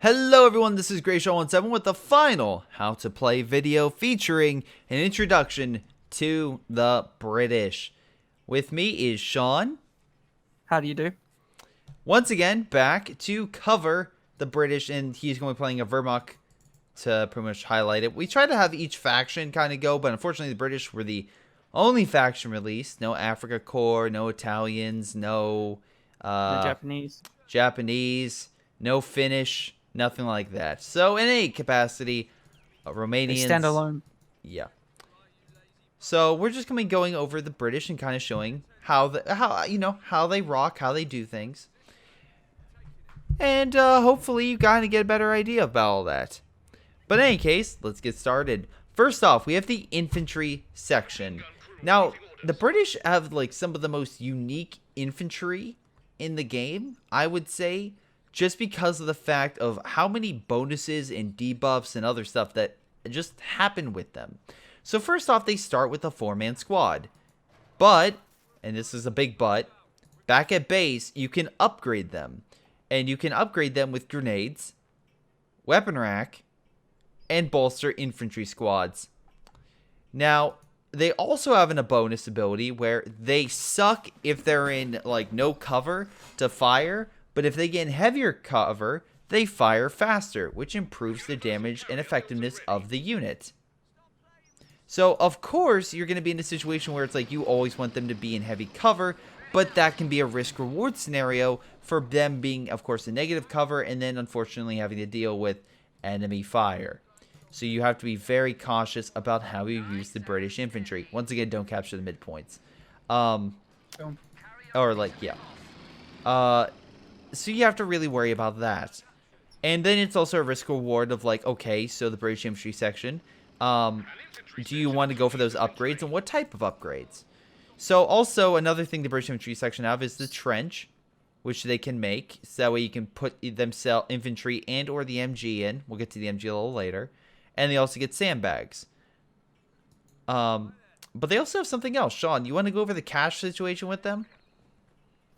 Hello everyone, this is Greyshot17 with the final How to Play video featuring an introduction to the British. With me is Sean. How do you do? Once again, back to cover the British, and he's going to be playing a Wehrmacht to pretty much highlight it. We tried to have each faction kind of go, but unfortunately the British were the only faction released. No Africa Corps, no Italians, no The Japanese, no Finnish. Nothing like that. So in any capacity, Romanians. They stand alone. Yeah. So we're just going to be going over the British and kind of showing how they rock, how they do things, and hopefully you kind of get a better idea about all that. But in any case, let's get started. First off, we have the infantry section. Now the British have like some of the most unique infantry in the game, I would say. Just because of the fact of how many bonuses and debuffs and other stuff that just happen with them. So first off, they start with a 4-man squad. But, and this is a big but, back at base, you can upgrade them. And you can upgrade them with grenades, weapon rack, and bolster infantry squads. Now, they also have a bonus ability where they suck if they're in like no cover to fire. But if they get in heavier cover, they fire faster, which improves the damage and effectiveness of the unit. So, of course, you're going to be in a situation where it's like you always want them to be in heavy cover, but that can be a risk-reward scenario for them being, of course, in negative cover and then, unfortunately, having to deal with enemy fire. So you have to be very cautious about how you use the British infantry. Once again, don't capture the midpoints. So you have to really worry about that. And then it's also a risk reward of like, okay, so the British infantry section, do you want to go for those upgrades and what type of upgrades? So also another thing the British infantry section have is the trench, which they can make. So that way you can put themselves infantry and or the MG in. We'll get to the MG a little later. And they also get sandbags. But they also have something else. Sean, you want to go over the cash situation with them?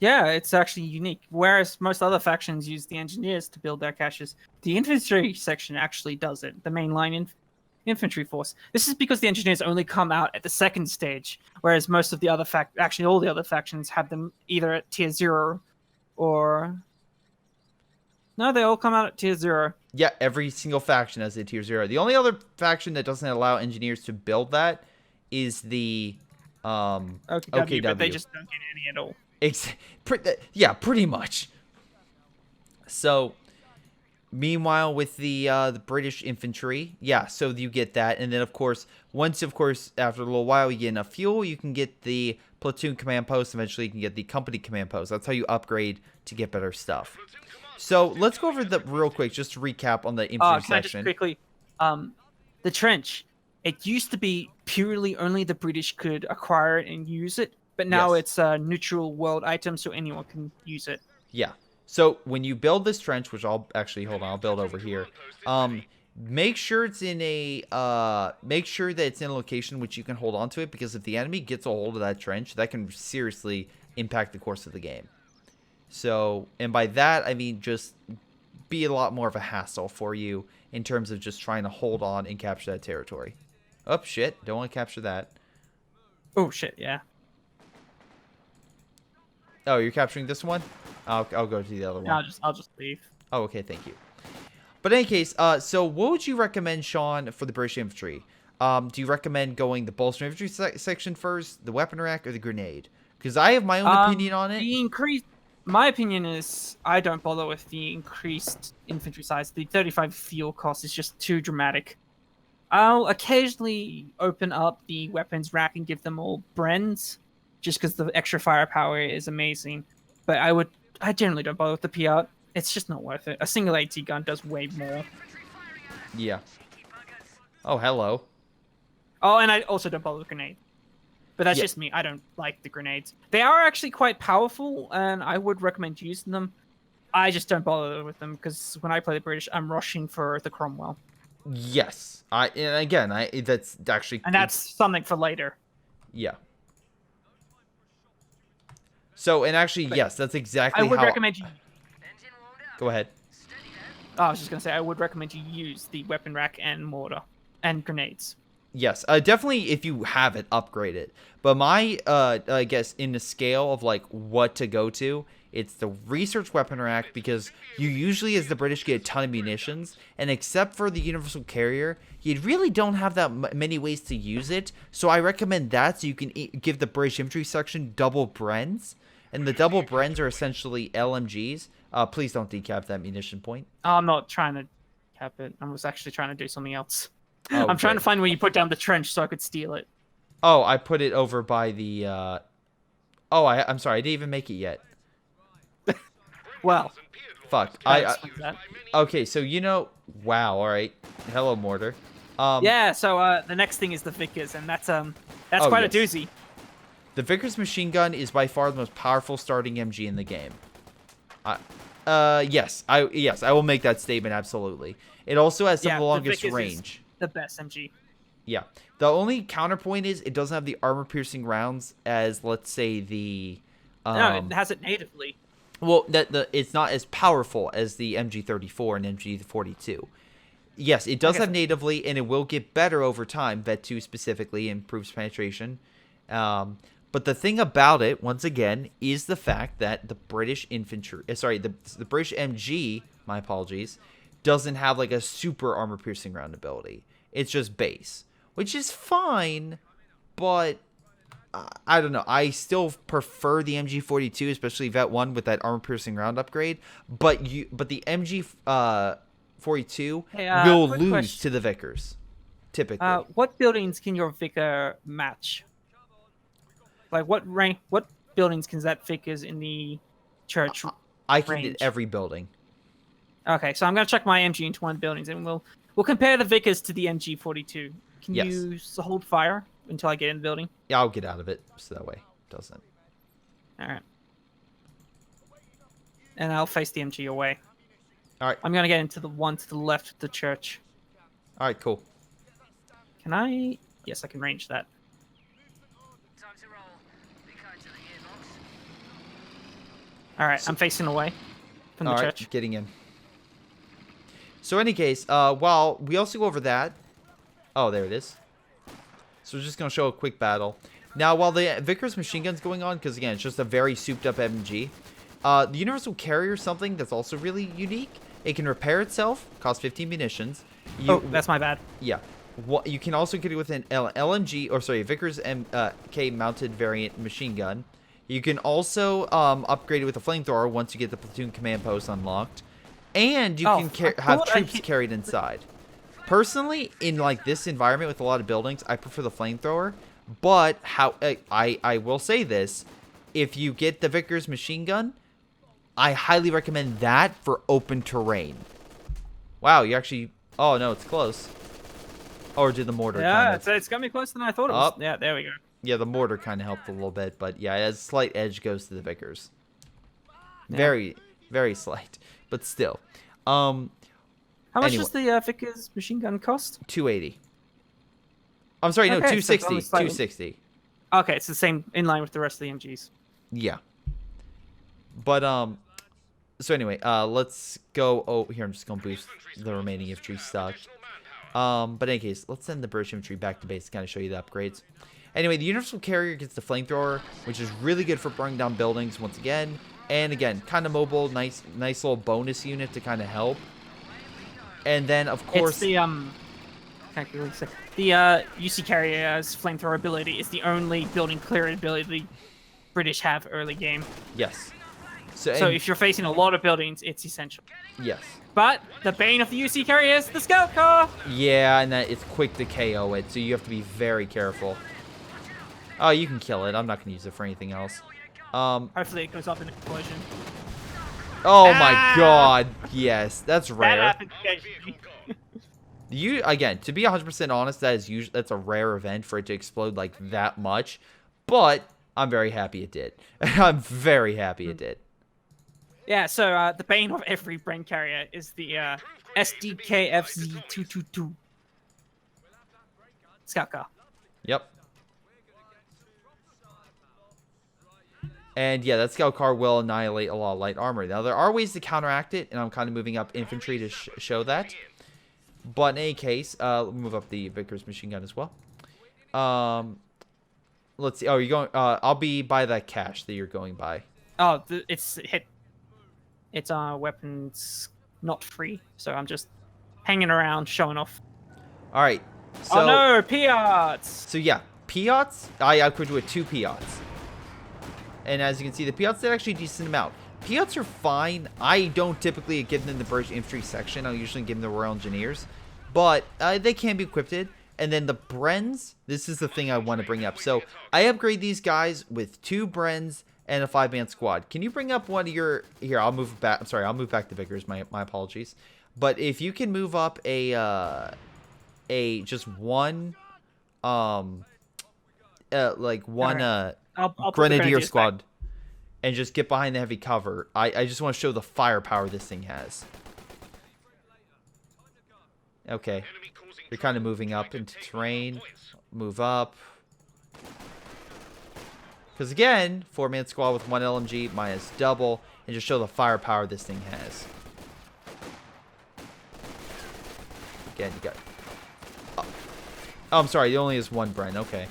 Yeah, it's actually unique. Whereas most other factions use the engineers to build their caches, the infantry section actually does it. The mainline infantry force. This is because the engineers only come out at the second stage, whereas most of the other actually all the other factions have them either at tier 0 or no, they all come out at tier 0. Yeah, every single faction has a tier 0. The only other faction that doesn't allow engineers to build that is the OKW. But they just don't get any at all. Yeah, pretty much. So, meanwhile, with the British infantry, yeah, so you get that, and then of course, after a little while, you get enough fuel, you can get the platoon command post. Eventually, you can get the company command post. That's how you upgrade to get better stuff. So let's go over the real quick, just to recap on the infantry can I section. just quickly, the trench. It used to be purely only the British could acquire it and use it. But now it's a neutral world item, so anyone can use it. Yeah. So when you build this trench, which I'll build over here. Make sure it's in a make sure that it's in a location which you can hold on to it, because if the enemy gets a hold of that trench, that can seriously impact the course of the game. So, and by that I mean just be a lot more of a hassle for you in terms of just trying to hold on and capture that territory. Oh shit! Don't want to capture that. Oh shit! Yeah. Oh, you're capturing this one? I'll go to the other one. I'll just leave. Oh, okay, thank you. But in any case, so what would you recommend, Sean, for the British infantry? Do you recommend going the bolster infantry section first, the weapon rack, or the grenade? Because I have my own opinion on it. My opinion is I don't bother with the increased infantry size. The 35 fuel cost is just too dramatic. I'll occasionally open up the weapons rack and give them all Brens, just because the extra firepower is amazing. But I generally don't bother with the PR. It's just not worth it. A single AT gun does way more. Yeah. Oh, hello. Oh, and I also don't bother with grenade. But that's just me. I don't like the grenades. They are actually quite powerful, and I would recommend using them. I just don't bother with them, because when I play the British, I'm rushing for the Cromwell. Yes. That's actually... And that's something for later. Yeah. So, and actually, yes, that's exactly how... I would recommend you... Go ahead. I was just gonna say I would recommend you use the weapon rack and mortar and grenades. Yes, definitely if you have it, upgrade it. But my, I guess, in the scale of, like, what to go to, it's the research weapon rack, because you usually, as the British, get a ton of munitions, and except for the universal carrier, you really don't have that many ways to use it, so I recommend that, so you can give the British infantry section double Brens, and the double Brens are essentially LMGs. Please don't decap that munition point. I'm not trying to cap it. I was actually trying to do something else. Oh, I'm trying to good. find where you put down the trench so I could steal it. Oh, I put it over by the, Oh, I'm sorry, I didn't even make it yet. Well, Fuck. Okay, so wow, alright. Hello, mortar. Yeah, so the next thing is the Vickers, and that's quite a doozy. The Vickers Machine Gun is by far the most powerful starting MG in the game. Yes, I will make that statement, absolutely. It also has some of the longest range. The best MG. Yeah. The only counterpoint is it doesn't have the armor-piercing rounds as, let's say, the... no, it has it natively. Well, it's not as powerful as the MG34 and MG42. Yes, it does have natively, and it will get better over time. Vet2 specifically improves penetration. But the thing about it, once again, is the fact that the British infantry... the British MG, my apologies, doesn't have, like, a super armor-piercing round ability. It's just base, which is fine, but... I don't know. I still prefer the MG42, especially Vet 1 with that armor-piercing round upgrade. But the MG42 will lose to the Vickers, typically. What buildings can your Vicker match? Like what buildings can that Vickers in the church? I can hit every building. Okay, so I'm gonna check my MG into one of the buildings, and we'll compare the Vickers to the MG42. Can you hold fire until I get in the building? Yeah, I'll get out of it, so that way it doesn't. All right. And I'll face the MG away. All right. I'm going to get into the one to the left of the church. All right, cool. Can I? Yes, I can range that. All right, I'm facing away from the church. Getting in. So in any case, while we also go over that... Oh, there it is. So we're just going to show a quick battle. Now, while the Vickers Machine Gun's going on, because again, it's just a very souped-up MG, the Universal Carrier is something that's also really unique. It can repair itself, costs 15 munitions. That's my bad. Yeah. You can also get it with an Vickers MK mounted variant machine gun. You can also upgrade it with a flamethrower once you get the platoon command post unlocked. And you can have troops carried inside. Personally, in like this environment with a lot of buildings, I prefer the flamethrower. But I will say this, if you get the Vickers machine gun, I highly recommend that for open terrain. Wow, you actually... Oh, no, it's close. Or did the mortar kind of... it's going to be closer than I thought it was. Yeah, there we go. Yeah, the mortar kind of helped a little bit. But yeah, a slight edge goes to the Vickers. Yeah. Very, very slight. But still. How much does the Vickers machine gun cost? 280. I'm sorry, no, 260. 260. Okay, it's the same in line with the rest of the MGs. Yeah. But, so anyway, let's go. Oh, here, I'm just going to boost the remaining infantry stock. But in any case, let's send the British infantry back to base to kind of show you the upgrades. Anyway, the Universal Carrier gets the flamethrower, which is really good for burning down buildings once again. And again, kind of mobile, nice little bonus unit to kind of help. And then, of course... It's the UC Carrier's flamethrower ability is the only building clearing ability the British have early game. Yes. So if you're facing a lot of buildings, it's essential. Yes. But the bane of the UC Carrier is the scout car! Yeah, and that it's quick to KO it, so you have to be very careful. Oh, you can kill it. I'm not going to use it for anything else. Hopefully it goes off in a collision. Oh my god, yes, that's rare. That happened. Again, to be 100% honest, that's a rare event for it to explode like that much, but I'm very happy it did. I'm very happy it did. Yeah, so the bane of every brain carrier is the SDKFZ222 scout car. Yep. And yeah, that scout car will annihilate a lot of light armor. Now, there are ways to counteract it, and I'm kind of moving up infantry to show that. But in any case, move up the Vickers Machine Gun as well. Let's see. Oh, you're going... I'll be by that cache that you're going by. Oh, it's hit. It's weapons not free, so I'm just hanging around, showing off. All right. So, oh no, Piats! So yeah, Piats. I equipped with 2 Piats. And as you can see, the Piats did actually a decent amount. Piats are fine. I don't typically give them the British infantry section. I'll usually give them the Royal Engineers. But they can be equipped. And then the Brens, this is the thing I want to bring up. So I upgrade these guys with 2 Brens and a 5-man squad. Can you bring up one of your... Here, I'll move back. I'm sorry, I'll move back to Vickers. My apologies. But if you can move up just one... like one... Right. I'll Grenadier squad back. And just get behind the heavy cover. I just want to show the firepower this thing has. Okay. They're kind of moving up into terrain. Move up. Because again, 4-man squad with 1 LMG minus double. And just show the firepower this thing has. Again, you got... Oh, I'm sorry. It only has 1 Bren. Okay.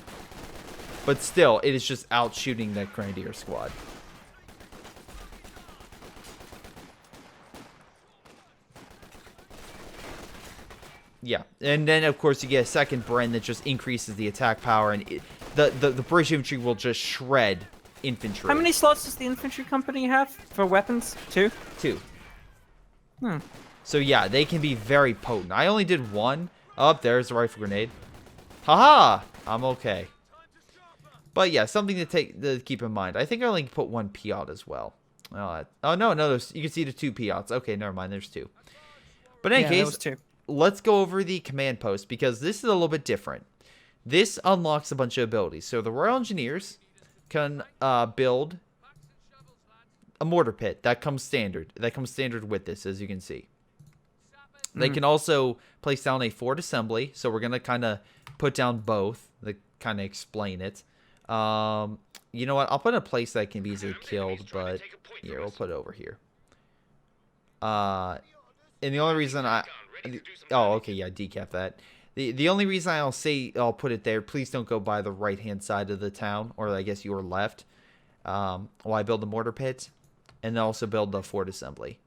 But still, it is just out shooting that Grenadier squad. Yeah, and then of course you get a second Bren that just increases the attack power, and the British infantry will just shred infantry. How many slots does the infantry company have for weapons? 2? 2. Hmm. So yeah, they can be very potent. I only did 1. Oh, there's the rifle grenade. Haha! I'm okay. But yeah, something to keep in mind. I think I only put 1 Piat as well. Oh no, you can see the 2 Piats. Okay, never mind. There's 2. But in any case, 2. Let's go over the command post because this is a little bit different. This unlocks a bunch of abilities. So the Royal Engineers can build a mortar pit. That comes standard. That comes standard with this, as you can see. They can also place down a fort assembly. So we're going to kind of put down both to kind of explain it. You know what? I'll put a place that can be easily killed, but here, we'll put it over here. And the only reason oh, okay, yeah, decap that. The only reason I'll put it there, please don't go by the right-hand side of the town, or I guess your left, while I build the mortar pit, and then also build the fort assembly,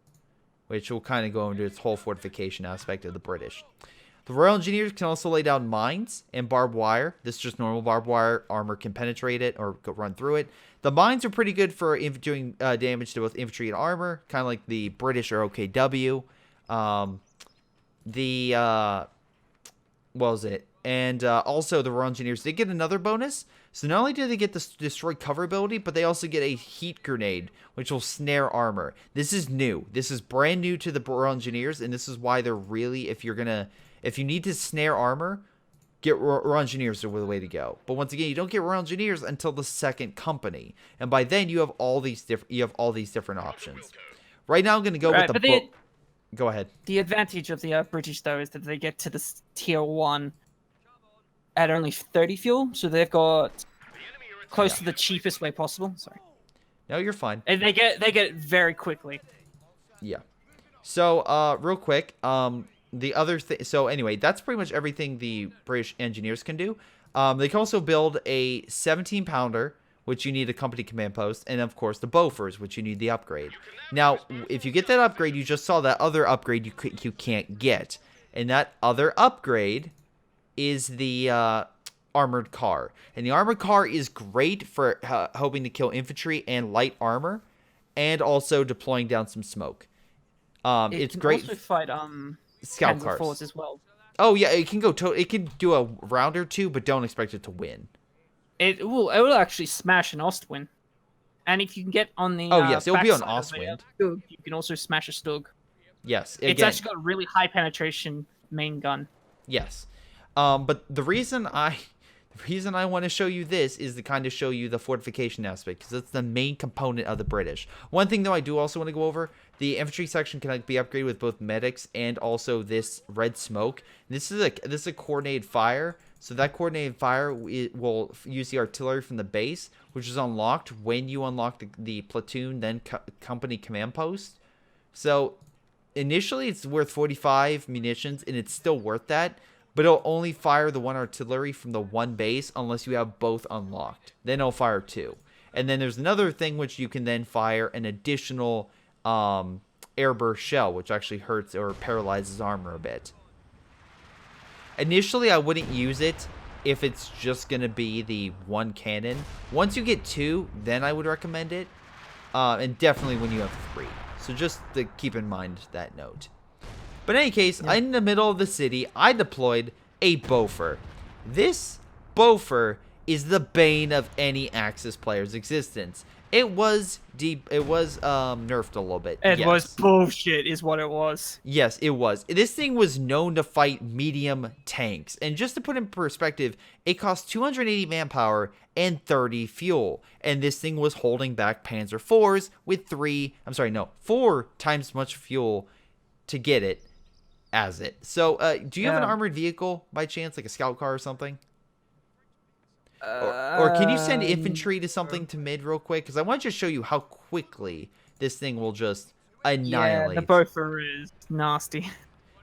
which will kind of go into its whole fortification aspect of the British. The Royal Engineers can also lay down mines and barbed wire. This is just normal barbed wire. Armor can penetrate it or run through it. The mines are pretty good for doing damage to both infantry and armor, kind of like the British or OKW. What was it? And also the Royal Engineers, they get another bonus. So not only do they get the destroy cover ability, but they also get a heat grenade, which will snare armor. This is new. This is brand new to the Royal Engineers, and this is why they're really, if you need to snare armor, get Royal Engineers are the way to go. But once again, you don't get Royal Engineers until the second company, and by then you have all these different options. Right now, I'm going to go with the book. Go ahead. The advantage of the British, though, is that they get to the tier 1 at only 30 fuel, so they've got close to the cheapest way possible. Sorry. No, you're fine. And they get it very quickly. Yeah. So, real quick, the other thing. So anyway, that's pretty much everything the British engineers can do. They can also build a 17-pounder, which you need a company command post, and of course the Bofors, which you need the upgrade. Now, if you get that upgrade, you just saw that other upgrade you can't get, and that other upgrade is the armored car. And the armored car is great for hoping to kill infantry and light armor, and also deploying down some smoke. It's great. It can also fight scout cars as well. Oh yeah, it can go. It can do a round or two, but don't expect it to win. It will actually smash an Ostwind, and if you can get on the yes, it'll be on Ostwind. You can also smash a Stug. Yes, it's actually got a really high penetration main gun. Yes, but the reason I want to show you this is to kind of show you the fortification aspect, because it's the main component of the British. One thing though I do also want to go over, the infantry section can be upgraded with both medics and also this red smoke. This is a coordinated fire, So that coordinated fire will use the artillery from the base, which is unlocked when you unlock the platoon, then company command post. So initially it's worth 45 munitions, and it's still worth that. But it'll only fire the one artillery from the one base unless you have both unlocked. Then it'll fire 2. And then there's another thing which you can then fire an additional airburst shell, which actually hurts or paralyzes armor a bit. Initially, I wouldn't use it if it's just going to be the one cannon. Once you get 2, then I would recommend it. And definitely when you have 3. So just to keep in mind that note. But in any case, in the middle of the city, I deployed a Boffer. This Boffer is the bane of any Axis player's existence. It was nerfed a little bit. It was bullshit is what it was. Yes, it was. This thing was known to fight medium tanks. And just to put in perspective, it cost 280 manpower and 30 fuel. And this thing was holding back Panzer IVs with 4 times much fuel to get it as it. So, do you have an armored vehicle by chance, like a scout car or something? Or can you send infantry to something to mid real quick? Because I want to just show you how quickly this thing will just annihilate. Yeah, the Boffer is nasty.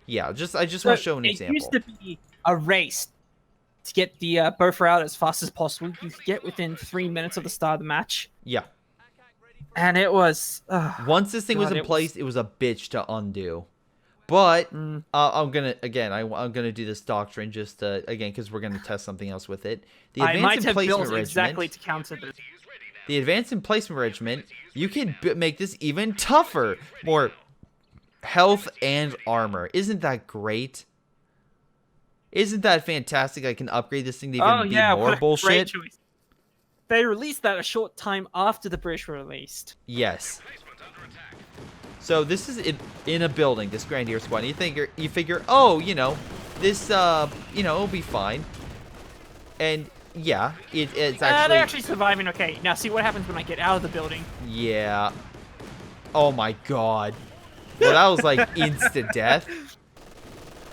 Yeah, I just want to show an example. It used to be a race to get the Boffer out as fast as possible. You could get within 3 minutes of the start of the match. Yeah. And it was... once this thing was in place, it was a bitch to undo. But I'm gonna do this doctrine just again because we're gonna test something else with it. The advanced emplacement regiment, exactly to counter this. The advanced emplacement regiment, you can make this even tougher, more health and armor. Isn't that great? Isn't that fantastic? I can upgrade this thing to even be more bullshit. They released that a short time after the British were released. Yes. So this is in a building, this Grenadier Squad. You figure, oh, this, it'll be fine. And yeah, it's actually. They're actually surviving okay. Now see what happens when I get out of the building. Yeah. Oh my god. Well, that was like instant death.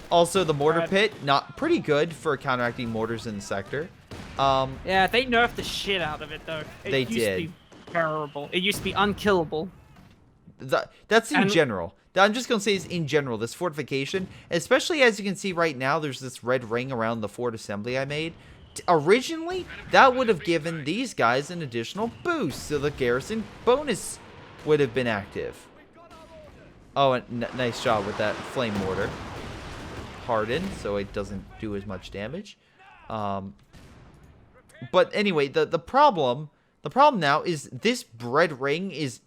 Also, the mortar pit, not pretty good for counteracting mortars in the sector. Yeah, they nerfed the shit out of it though. They did. It used to be terrible. It used to be unkillable. That's in general. I'm just going to say is in general, this fortification, especially as you can see right now, there's this red ring around the fort assembly I made. Originally, that would have given these guys an additional boost, so the garrison bonus would have been active. Oh, and nice job with that flame mortar. Hardened, so it doesn't do as much damage. But anyway, the problem now is this red ring is...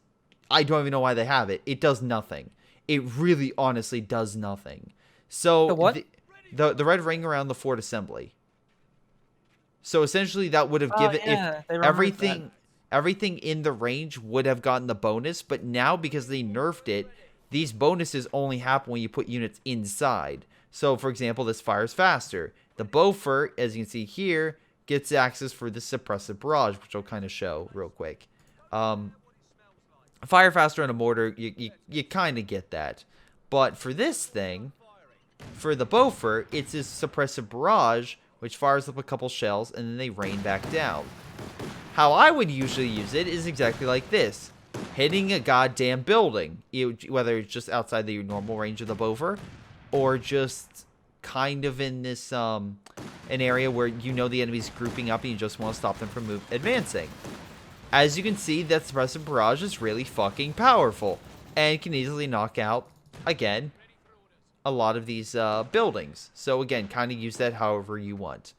I don't even know why they have it. It does nothing. It really, honestly does nothing. So the what? The red ring around the fort assembly. So essentially, that would have given if everything in the range would have gotten the bonus. But now, because they nerfed it, these bonuses only happen when you put units inside. So, for example, this fires faster. The Boffer, as you can see here, gets access for the suppressive barrage, which I'll kind of show real quick. Fire faster on a mortar, you kind of get that. But for this thing, for the Boffer, it's this suppressive barrage, which fires up a couple shells, and then they rain back down. How I would usually use it is exactly like this. Hitting a goddamn building. Whether it's just outside the normal range of the Boffer, or just kind of in this, an area where the enemy's grouping up and you just want to stop them from advancing. As you can see, that suppressive barrage is really fucking powerful and can easily knock out, again, a lot of these buildings. So again, kind of use that however you want.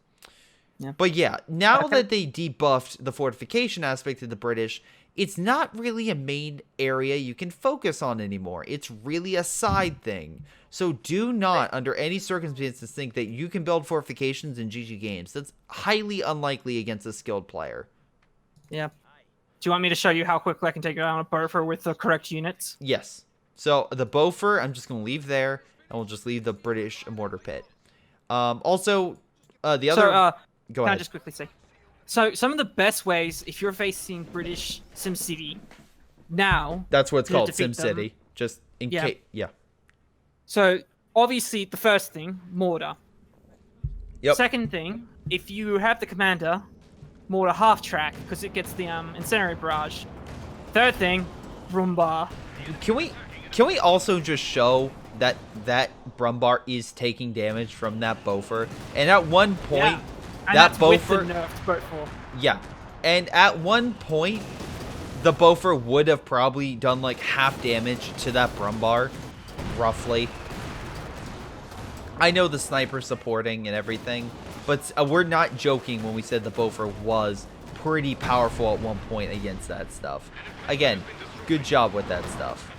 Yeah. But yeah, now that they debuffed the fortification aspect of the British, it's not really a main area you can focus on anymore. It's really a side thing. So do not, under any circumstances, think that you can build fortifications in GG games. That's highly unlikely against a skilled player. Yeah. Do you want me to show you how quickly I can take down a Boffer with the correct units? Yes. So the Boffer, I'm just going to leave there, and we'll just leave the British mortar pit. Also, the other... go ahead. Can I just quickly say? So some of the best ways, if you're facing British SimCity now... That's what it's called, SimCity. Just in case... Yeah. So, obviously, the first thing, mortar. Yep. Second thing, if you have the commander, mortar half track because it gets the incendiary barrage. Third thing, Brumbar. Can we also just show that Brumbar is taking damage from that Boffer? And at one point, Yeah. And that that's with the Boffer, nerfed Boat. yeah, and at one point, the Boffer would have probably done like half damage to that Brumbar, roughly. I know the sniper supporting and everything, but we're not joking when we said the Boffer was pretty powerful at one point against that stuff. Again, good job with that stuff.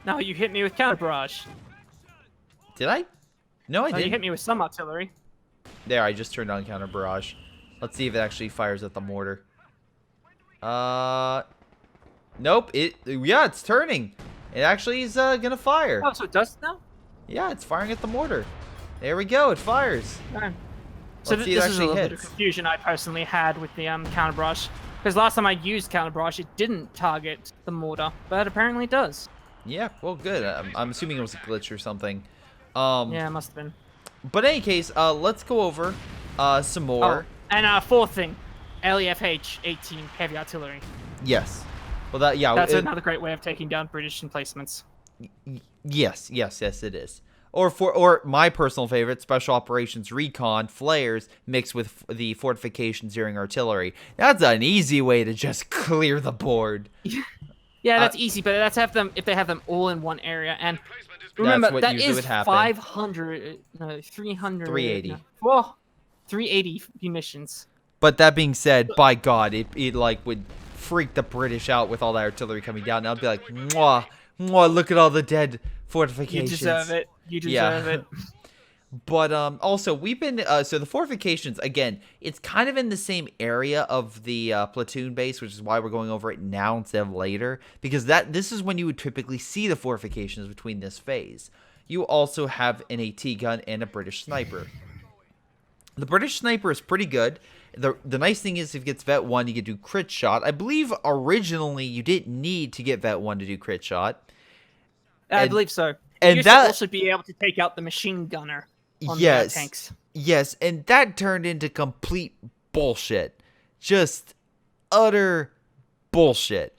No, you hit me with counter barrage. Did I? No, I No, didn't. you hit me with some artillery. There, I just turned on counter barrage. Let's see if it actually fires at the mortar. Nope. Yeah, it's turning. It actually is gonna fire. Oh, so it does now? Yeah, it's firing at the mortar. There we go. It fires. Right. So Let's see if it this is a actually little bit of hits. confusion I personally had with the counter barrage. Because last time I used counter barrage, it didn't target the mortar, but apparently it does. Yeah, well, good. I'm assuming it was a glitch or something. Yeah, it must have been. But in any case, let's go over some more. Oh, and fourth thing, LEF H18 Heavy Artillery. Yes. Well, That's another great way of taking down British emplacements. Yes, it is. Or my personal favorite, Special Operations Recon Flares mixed with the fortifications during artillery. That's an easy way to just clear the board. Yeah, that's easy, but let's have them if they have them all in one area. And remember, what that usually is would happen. 500, no, 300, 380. No, well, 380 munitions. But that being said, by God, it like would freak the British out with all that artillery coming down. And I'd be like, mwah, mwah, look at all the dead fortifications. You deserve it. You deserve it. But also we've been so the fortifications, again, it's kind of in the same area of the platoon base, which is why we're going over it now instead of later, because this is when you would typically see the fortifications between this phase. You also have an AT gun and a British sniper. The British sniper is pretty good. The nice thing is if it gets vet 1, you can do crit shot. I believe originally you didn't need to get vet 1 to do crit shot. I believe so. And you that should also be able to take out the machine gunner on the yes, tanks. yes, and that turned into complete bullshit. Just utter bullshit.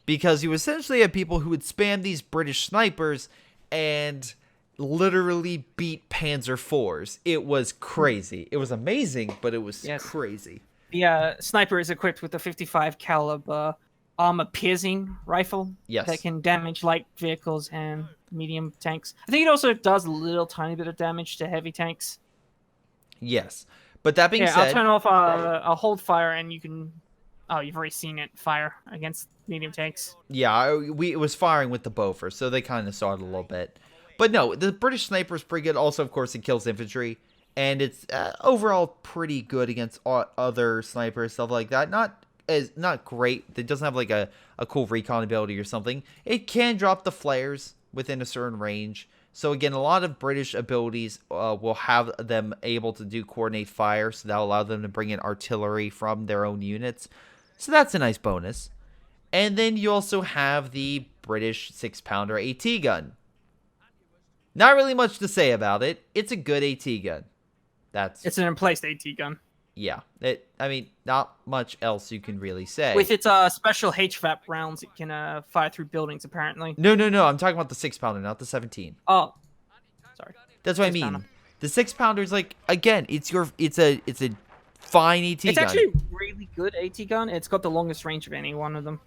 Because you essentially had people who would spam these British snipers and literally beat Panzer IVs. It was crazy. It was amazing, but it was crazy. The sniper is equipped with a 55 caliber armor-piercing rifle that can damage light vehicles and medium tanks. I think it also does a little tiny bit of damage to heavy tanks. Yes, but that being said, I'll turn off a hold fire, and you can. Oh, you've already seen it fire against medium tanks. Yeah, it was firing with the Boffer, so they kind of saw it a little bit. But no, the British sniper is pretty good. Also, of course, it kills infantry, and it's overall pretty good against other snipers, stuff like that. Not great. It doesn't have like a cool recon ability or something. It can drop the flares within a certain range. So again, a lot of British abilities will have them able to do coordinate fire, so that'll allow them to bring in artillery from their own units. So that's a nice bonus. And then you also have the British 6-pounder AT gun. Not really much to say about it. It's a good AT gun. It's an emplaced AT gun. Yeah, I mean, not much else you can really say. With its special HVAP rounds, it can fire through buildings. Apparently. No. I'm talking about the 6-pounder, not the 17. Oh, sorry. That's what I mean. The 6-pounder is like, again, it's a fine AT gun. It's actually a really good AT gun. It's got the longest range of any one of them.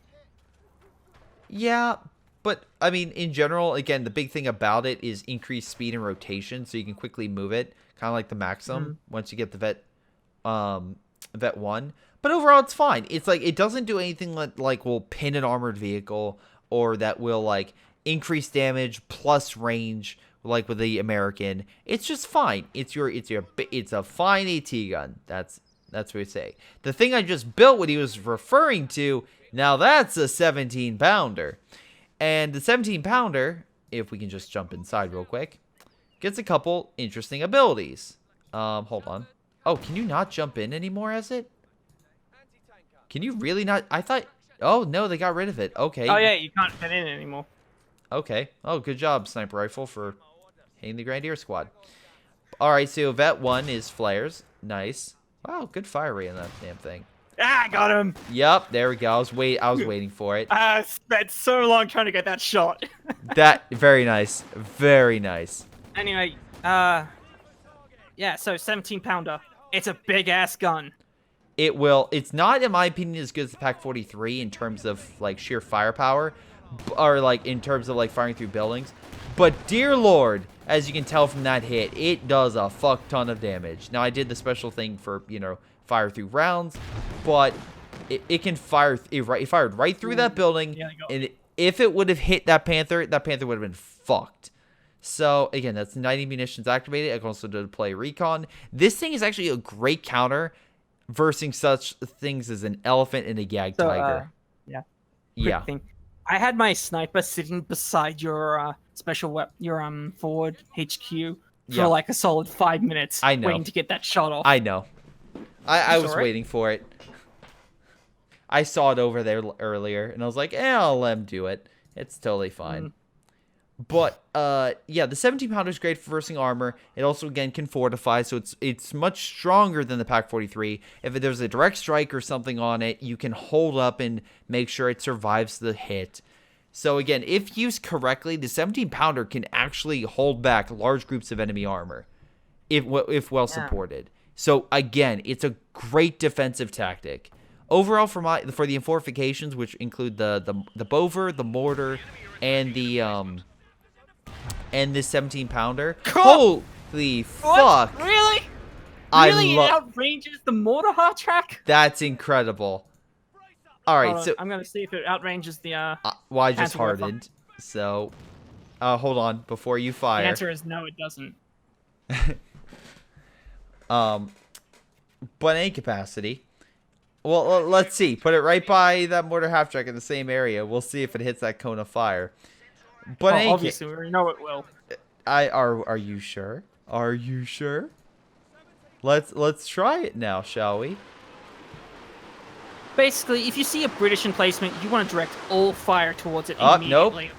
Yeah, but I mean, in general, again, the big thing about it is increased speed and rotation, so you can quickly move it, kind of like the Maxim once you get the vet 1. But overall, it's fine. It's like it doesn't do anything like will pin an armored vehicle or that will like increase damage plus range like with the American. It's just fine. It's a fine AT gun. That's what we say. The thing I just built, what he was referring to, now that's a 17-pounder. And the 17-pounder, if we can just jump inside real quick, gets a couple interesting abilities. Hold on. Oh, can you not jump in anymore as it? Can you really not? I thought... Oh, no, they got rid of it. Okay. Oh, yeah, you can't fit in anymore. Okay. Oh, good job, Sniper Rifle, for hitting the Grenadier Squad. Alright, so Vet 1 is flares. Nice. Wow, good fire rate on that damn thing. Ah, I got him. Yep, there we go. I was waiting for it. I spent so long trying to get that shot. That very nice. Very nice. Anyway, yeah, so 17 pounder. It's a big ass gun. It's not, in my opinion, as good as the Pack 43 in terms of like sheer firepower, or like in terms of like firing through buildings. But dear Lord, as you can tell from that hit, it does a fuck ton of damage. Now I did the special thing for, you know, fire through rounds, but it can fire. It fired right through that building, and if it would have hit that Panther would have been fucked. So again, that's 90 munitions activated. I can also deploy recon. This thing is actually a great counter versus such things as an elephant and a gag tiger. Yeah. Thing. I had my sniper sitting beside your forward HQ for like a solid 5 minutes. I know. Waiting to get that shot off. I know. I was waiting for it. I saw it over there earlier, and I was like, I'll let him do it. It's totally fine. But, yeah, the 17-pounder is great for versing armor. It also, again, can fortify, so it's much stronger than the Pack 43. If there's a direct strike or something on it, you can hold up and make sure it survives the hit. So, again, if used correctly, the 17-pounder can actually hold back large groups of enemy armor if well supported. So, again, it's a great defensive tactic. Overall, for the fortifications, which include the bover, the mortar, and the 17-pounder. Holy fuck! Really? Really? It outranges the mortar half track? That's incredible. All right, so I'm gonna see if it outranges the. Well, I just hardened. So, hold on before you fire. The answer is no, it doesn't. But any capacity. Well, let's see. Put it right by that mortar half track in the same area. We'll see if it hits that cone of fire. But obviously, we know it will. Are you sure? Are you sure? Let's try it now, shall we? Basically, if you see a British emplacement, you want to direct all fire towards it immediately.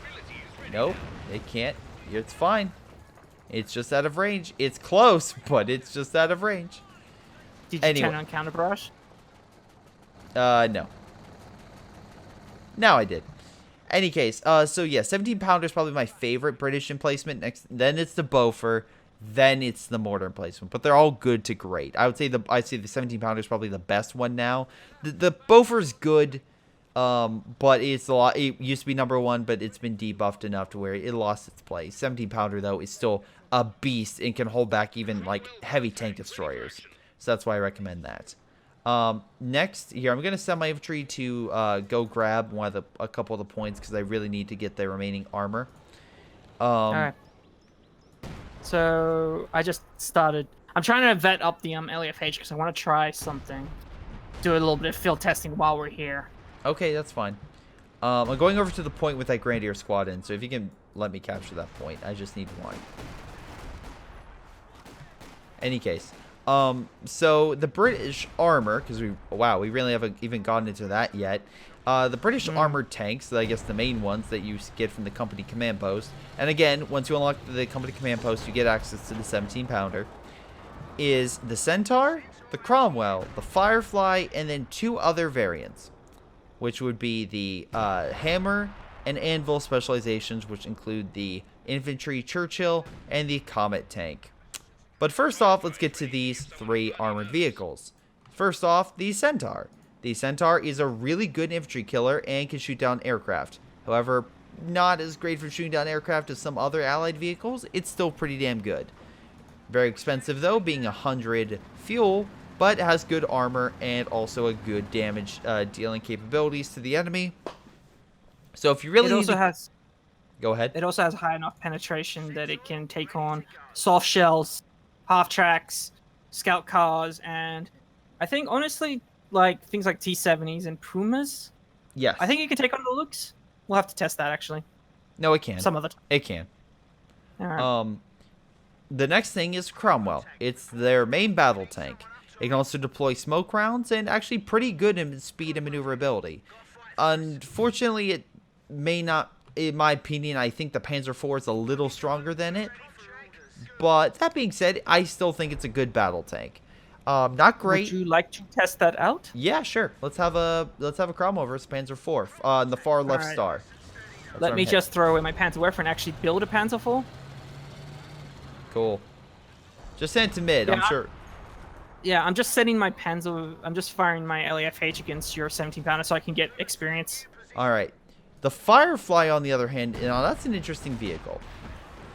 Nope. It can't. It's fine. It's just out of range. It's close, but it's just out of range. Did you turn on counter barrage? No. Now I did. Any case, so yeah, 17-pounder is probably my favorite British emplacement. Next, then it's the Bofer, then it's the mortar emplacement. But they're all good to great. I'd say the 17-pounder is probably the best one now. The Bofer is good, but it's a lot. It used to be #1, but it's been debuffed enough to where it lost its place. 17-pounder though is still a beast and can hold back even like heavy tank destroyers. So that's why I recommend that. Next here, I'm gonna send my infantry to go grab a couple of the points because I really need to get the remaining armor. All right. So I just started. I'm trying to vet up the LFH because I want to try something. Do a little bit of field testing while we're here. Okay, that's fine. I'm going over to the point with that Grenadier squadron. So if you can let me capture that point, I just need one. Any case. So the British armor, because we really haven't even gotten into that yet. The British armored tanks, I guess the main ones that you get from the company command post. And again, once you unlock the company command post, you get access to the 17-pounder. Is the Centaur, the Cromwell, the Firefly, and then 2 other variants, which would be the hammer and anvil specializations, which include the Infantry Churchill and the Comet tank. But first off, let's get to these 3 armored vehicles. First off, the Centaur. The Centaur is a really good infantry killer and can shoot down aircraft. However, not as great for shooting down aircraft as some other allied vehicles. It's still pretty damn good. Very expensive though, being 100 fuel, but has good armor and also a good damage dealing capabilities to the enemy. So if you really go ahead. It also has high enough penetration that it can take on soft shells, half tracks, scout cars, and I think honestly, like things like T-70s and Pumas. Yes. I think it can take on the looks. We'll have to test that actually. No, it can. Some of it. It can. All right. The next thing is Cromwell. It's their main battle tank. It can also deploy smoke rounds and actually pretty good in speed and maneuverability. Unfortunately, it may not. In my opinion, I think the Panzer IV is a little stronger than it. But that being said, I still think it's a good battle tank. Not great. Would you like to test that out? Yeah, sure. Let's have a Cromwell versus Panzer IV on the far left Alright. star. That's Let where me I'm just throw away my Panzerwerfer and actually build a Panzer IV. heading. Cool. Just send it to mid. Yeah, I'm sure. Yeah, I'm just setting my Panzer. I'm just firing my LAFH against your 17-pounder so I can get experience. All right. The Firefly, on the other hand, you know, that's an interesting vehicle.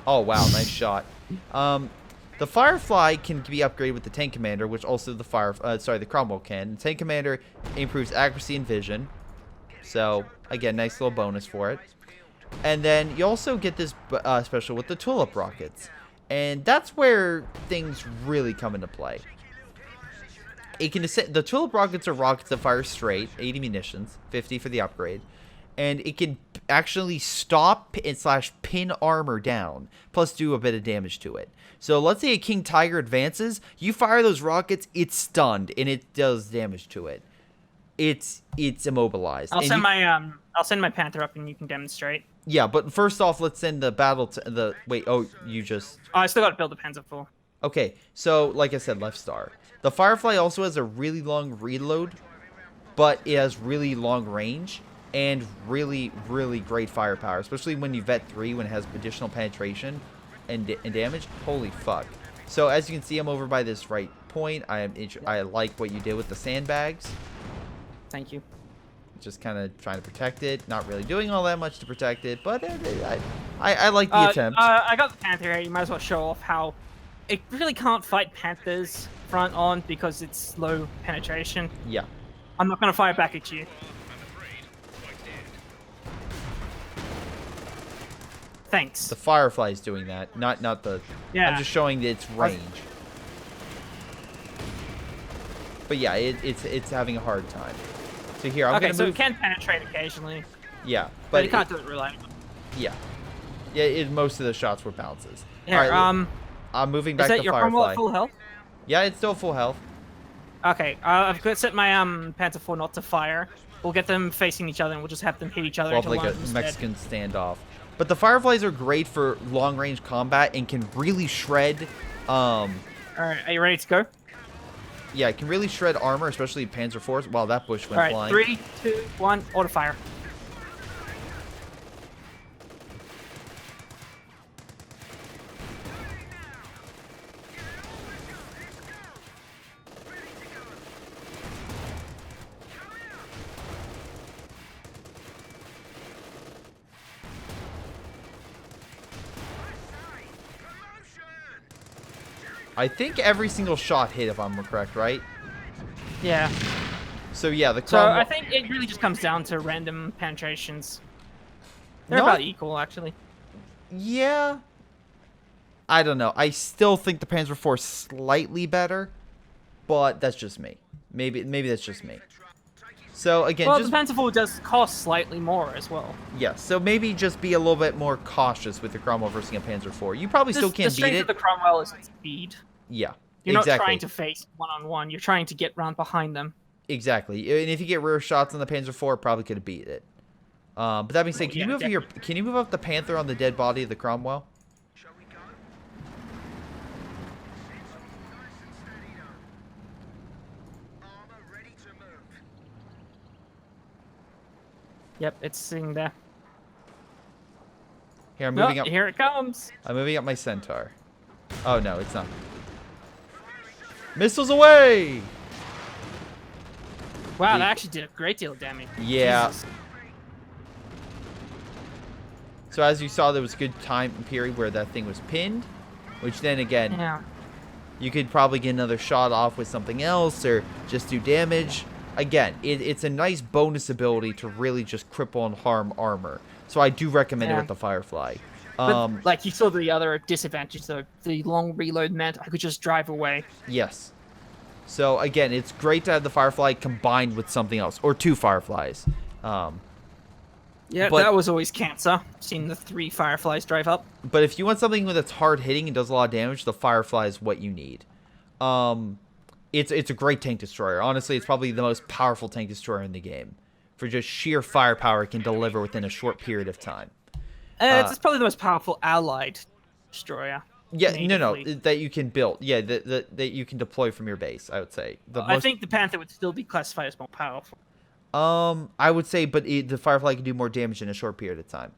Oh wow, nice shot. The Firefly can be upgraded with the Tank Commander, which also the the Cromwell can. The Tank Commander improves accuracy and vision. So again, nice little bonus for it. And then you also get this special with the Tulip rockets, and that's where things really come into play. It can the Tulip rockets are rockets that fire straight, 80 munitions, 50 for the upgrade, and it can actually stop and / pin armor down, plus do a bit of damage to it. So let's say a King Tiger advances, you fire those rockets, it's stunned and it does damage to it. It's immobilized. I'll send my Panther up and you can demonstrate. Yeah, but first off, let's send the battle to the wait. Oh, you just. Oh, I still got to build a Panzer IV. Okay, so like I said, left star. The Firefly also has a really long reload, but it has really long range and really, really great firepower, especially when you vet 3 when it has additional penetration and damage. Holy fuck. So as you can see, I'm over by this right point. I like what you did with the sandbags. Thank you. Just kind of trying to protect it. Not really doing all that much to protect it, but I like the attempt. I got the Panther here. You might as well show off how it really can't fight Panthers front on because it's low penetration. Yeah. I'm not going to fire back at you. Thanks. The Firefly is doing that, not the. Yeah. I'm just showing its range. But yeah, it's having a hard time. So here, I'm okay, gonna so move. it can penetrate occasionally. Yeah, But it can't do it reliably. Yeah. Yeah, most of the shots were bounces. Here, Alright, I'm moving back is that to your Cromwell Firefly. at full health? Yeah, it's still full health. Okay, I've got set my Panzer IV not to fire. We'll get them facing each other and we'll just have them hit each other Well, until like one a of them's Mexican standoff. But the Fireflies are great for long-range combat and can really shred. Alright, are you ready to go? Yeah, it can really shred armor, especially Panzer IVs. Wow, that bush went Alright, flying. 3, 2, 1, auto fire. I think every single shot hit, if I'm correct, right? Yeah. So yeah, the So Cromwell... I think it really just comes down to random penetrations. They're No, about equal, actually. Yeah. I don't know. I still think the Panzer IV is slightly better, but that's just me. Maybe that's just me. So again, Well, just the Panzer IV does cost slightly more as well. yeah. So maybe just be a little bit more cautious with the Cromwell versus a Panzer IV. You probably still can't the beat strength it. of the Cromwell is its speed. Yeah. You're not exactly. trying to face one-on-one. You're trying to get round behind them. Exactly. And if you get rear shots on the Panzer IV, probably could have beat it. But that being said, can you move up the Panther on the dead body of the Cromwell? Yep, it's sitting there. Here, I'm moving up. Here it comes. I'm moving up my Centaur. Oh no, it's not. Missiles away! Wow, that actually did a great deal of damage. Yeah. Jesus. So as you saw, there was a good time period where that thing was pinned, which then again, Yeah. you could probably get another shot off with something else or just do damage. Again, it's a nice bonus ability to really just cripple and harm armor. So I do recommend it with the Firefly. But, like, you saw the other disadvantage, though. The long reload meant I could just drive away. Yes. So again, it's great to have the Firefly combined with something else, or 2 Fireflies. Yeah, but- that was always cancer. Seeing the 3 Fireflies drive up. But if you want something that's hard hitting and does a lot of damage, the Firefly is what you need. It's a great tank destroyer. Honestly, it's probably the most powerful tank destroyer in the game. For just sheer firepower it can deliver within a short period of time. It's probably the most powerful allied destroyer. Yeah, no, natively. that you can build. Yeah, that you can deploy from your base, I would say. I think the Panther would still be classified as more powerful. I would say, but the Firefly can do more damage in a short period of time.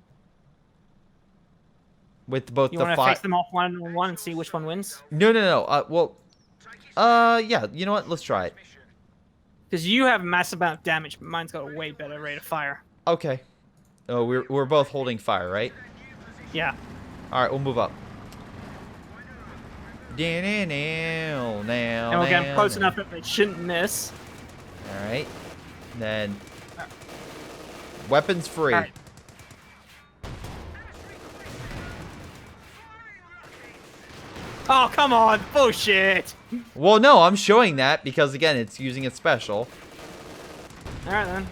With both You the want to face them off one on one and see which one wins? No. Yeah, you know what? Let's try it. Because you have a massive amount of damage, but mine's got a way better rate of fire. Okay. Oh, we're both holding fire, right? Yeah. All right, we'll move up. Now, And we'll get them close enough that they shouldn't miss. All right. Then weapons free. All right. Oh, come on. Bullshit. Well, no, I'm showing that because, again, it's using its special. All right, then.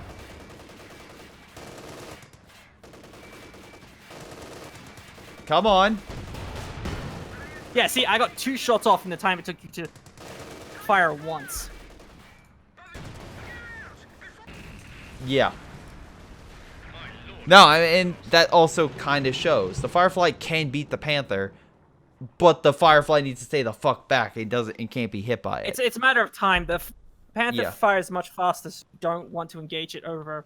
Come on. Yeah, see, I got 2 shots off in the time it took you to fire once. Yeah. No, and that also kind of shows. The Firefly can beat the Panther, but the Firefly needs to stay the fuck back. It can't be hit by it. It's a matter of time. The Panther Yeah. fires much faster, so you don't want to engage it over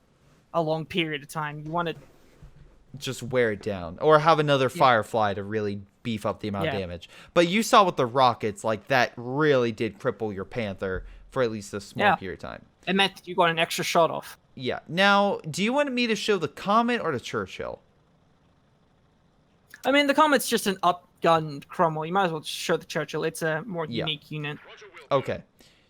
a long period of time. You want to... Just wear it down. Or have another Firefly to really beef up the amount of damage. But you saw with the rockets, like, that really did cripple your Panther for at least a small period of time. It meant you got an extra shot off. Yeah. Now, do you want me to show the Comet or the Churchill? I mean, the Comet's just an upgunned Cromwell. You might as well show the Churchill. It's a more unique unit. Okay.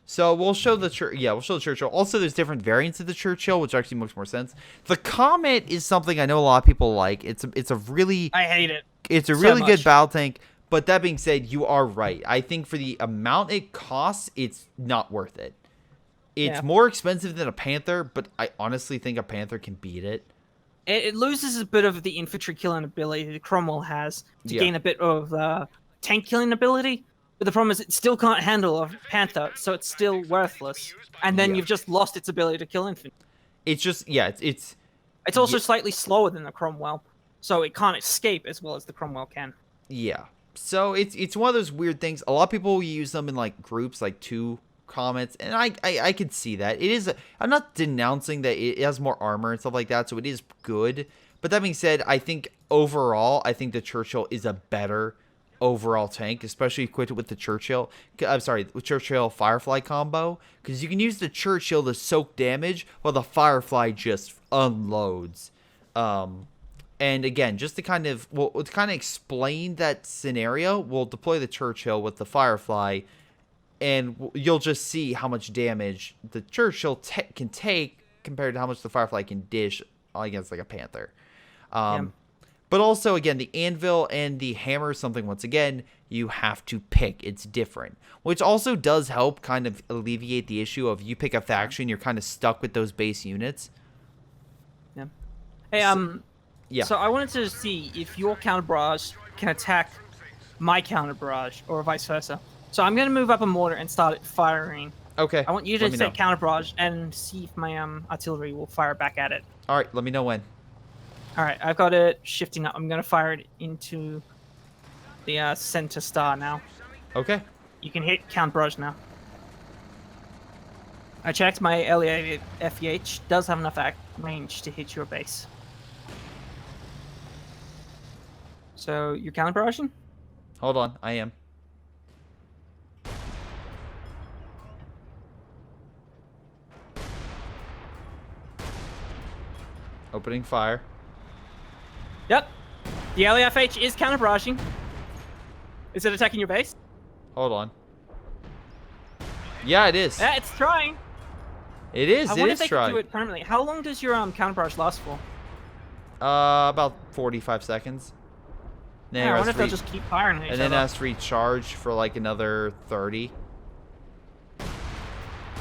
So we'll show the we'll show the Churchill. Also, there's different variants of the Churchill, which actually makes more sense. The Comet is something I know a lot of people like. It's a really I hate it. It's a really good battle tank. But that being said, you are right. I think for the amount it costs, it's not worth it. It's more expensive than a Panther, but I honestly think a Panther can beat it. It loses a bit of the infantry killing ability that Cromwell has to gain a bit of tank killing ability. But the problem is it still can't handle a Panther, so it's still worthless. And then you've just lost its ability to kill infantry. It's just, it's also slightly slower than the Cromwell, so it can't escape as well as the Cromwell can. Yeah. So it's one of those weird things. A lot of people use them in like groups, like 2 Comets, and I could see that. It is. I'm not denouncing that it has more armor and stuff like that, so it is good. But that being said, I think overall, I think the Churchill is a better overall tank, especially equipped with the Churchill. I'm sorry, with Churchill Firefly combo, because you can use the Churchill to soak damage while the Firefly just unloads. And again, just to kind of explain that scenario, we'll deploy the Churchill with the Firefly, and you'll just see how much damage the Churchill can take compared to how much the Firefly can dish against like a Panther. But also, again, the anvil and the hammer is something, once again, you have to pick. It's different. Which also does help kind of alleviate the issue of you pick a faction, you're kind of stuck with those base units. Yeah. Hey, so I wanted to see if your counter barrage can attack my counter barrage, or vice versa. So I'm going to move up a mortar and start it firing. Okay. I want you to set counter barrage and see if my artillery will fire back at it. All right, let me know when. All right, I've got it shifting up. I'm going to fire it into the center star now. Okay. You can hit counter barrage now. I checked, my LEA FEH does have enough range to hit your base. So, you're counter barraging? Hold on, I am. Opening fire. Yep. The LEFH is counter barraging. Is it attacking your base? Hold on. Yeah, it is. Yeah, it's trying. It is. I it wonder is if they trying. can do it permanently. How long does your counter barrage last for? About 45 seconds. Then Yeah, I wonder if they'll just keep firing at each and then it other. has to recharge for like another 30.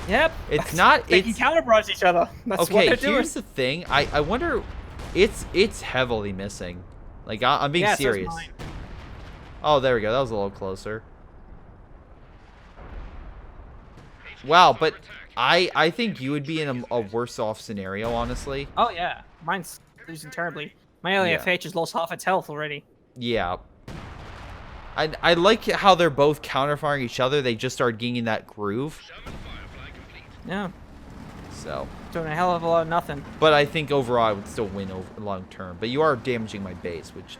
Yep. It's not. They It's can counter barrage each other. That's what okay. they're doing. Here's the thing. I wonder. It's heavily missing. Like I'm being Yeah, so is serious. mine. Oh, there we go. That was a little closer. Wow, but I think you would be in a worse off scenario, honestly. Oh yeah, mine's losing terribly. My LEFH has lost half its health already. Yeah. I like how they're both counter-firing each other. They just start getting in that groove. Yeah. So. Doing a hell of a lot of nothing. But I think overall I would still win long term. But you are damaging my base, which